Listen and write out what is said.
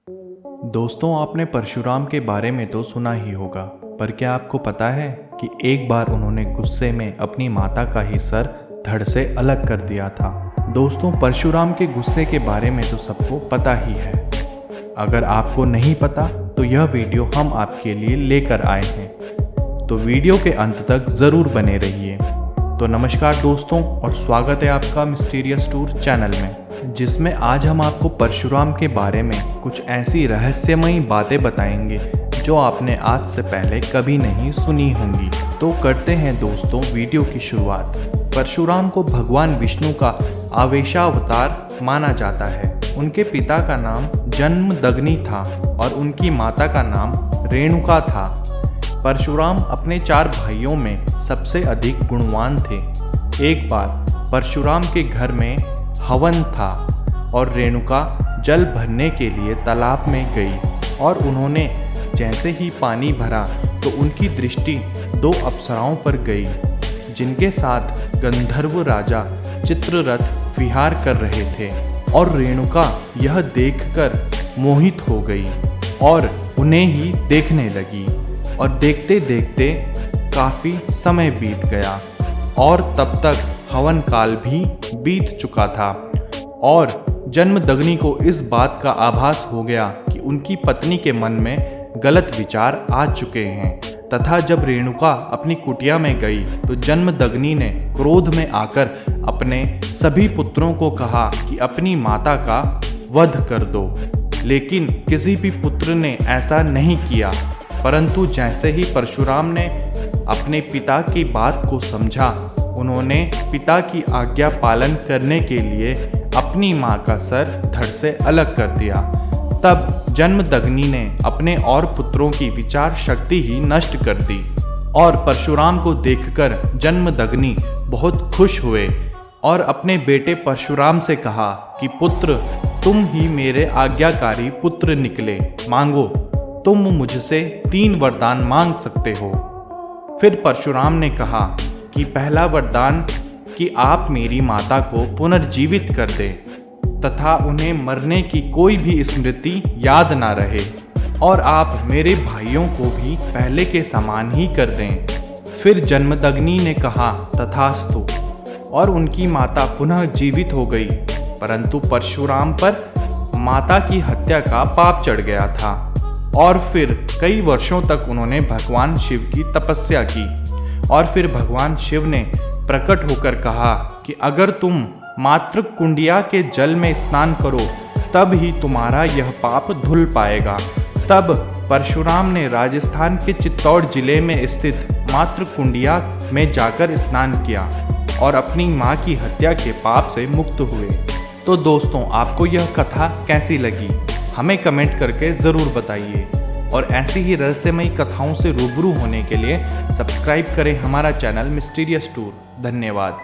दोस्तों, आपने परशुराम के बारे में तो सुना ही होगा, पर क्या आपको पता है कि एक बार उन्होंने गुस्से में अपनी माता का ही सर धड़ से अलग कर दिया था। दोस्तों, परशुराम के गुस्से के बारे में तो सबको पता ही है। अगर आपको नहीं पता तो यह वीडियो हम आपके लिए लेकर आए हैं, तो वीडियो के अंत तक ज़रूर बने रहिए। तो नमस्कार दोस्तों, और स्वागत है आपका मिस्टीरियस टूर चैनल में, जिसमें आज हम आपको परशुराम के बारे में कुछ ऐसी रहस्यमयी बातें बताएंगे जो आपने आज से पहले कभी नहीं सुनी होंगी। तो करते हैं दोस्तों वीडियो की शुरुआत। परशुराम को भगवान विष्णु का आवेशावतार माना जाता है। उनके पिता का नाम जन्मदग्नि था और उनकी माता का नाम रेणुका था। परशुराम अपने 4 भाइयों में सबसे अधिक गुणवान थे। एक बार परशुराम के घर में हवन था और रेणुका जल भरने के लिए तालाब में गई, और उन्होंने जैसे ही पानी भरा तो उनकी दृष्टि 2 अप्सराओं पर गई, जिनके साथ गंधर्व राजा चित्ररथ विहार कर रहे थे। और रेणुका यह देखकर मोहित हो गई और उन्हें ही देखने लगी, और देखते देखते काफ़ी समय बीत गया और तब तक हवन काल भी बीत चुका था। और जन्मदग्नि को इस बात का आभास हो गया कि उनकी पत्नी के मन में गलत विचार आ चुके हैं, तथा जब रेणुका अपनी कुटिया में गई तो जन्मदग्नि ने क्रोध में आकर अपने सभी पुत्रों को कहा कि अपनी माता का वध कर दो। लेकिन किसी भी पुत्र ने ऐसा नहीं किया, परंतु जैसे ही परशुराम ने अपने पिता की बात को समझा, उन्होंने पिता की आज्ञा पालन करने के लिए अपनी मां का सर धड़ से अलग कर दिया। तब जन्मदग्नि ने अपने और पुत्रों की विचार शक्ति ही नष्ट कर दी, और परशुराम को देखकर जन्मदग्नि बहुत खुश हुए और अपने बेटे परशुराम से कहा कि पुत्र, तुम ही मेरे आज्ञाकारी पुत्र निकले, मांगो, तुम मुझसे 3 वरदान मांग सकते हो। फिर परशुराम ने कहा कि पहला वरदान कि आप मेरी माता को पुनर्जीवित कर दें तथा उन्हें मरने की कोई भी स्मृति याद ना रहे, और आप मेरे भाइयों को भी पहले के समान ही कर दें। फिर जन्मदग्नि ने कहा तथास्तु, और उनकी माता पुनः जीवित हो गई, परंतु परशुराम पर माता की हत्या का पाप चढ़ गया था। और फिर कई वर्षों तक उन्होंने भगवान शिव की तपस्या की, और फिर भगवान शिव ने प्रकट होकर कहा कि अगर तुम मात्र कुंडिया के जल में स्नान करो तब ही तुम्हारा यह पाप धुल पाएगा। तब परशुराम ने राजस्थान के चित्तौड़ जिले में स्थित मात्र कुंडिया में जाकर स्नान किया और अपनी मां की हत्या के पाप से मुक्त हुए। तो दोस्तों, आपको यह कथा कैसी लगी हमें कमेंट करके ज़रूर बताइए, और ऐसी ही रहस्यमयी कथाओं से रूबरू होने के लिए सब्सक्राइब करें हमारा चैनल मिस्टीरियस टूर। धन्यवाद।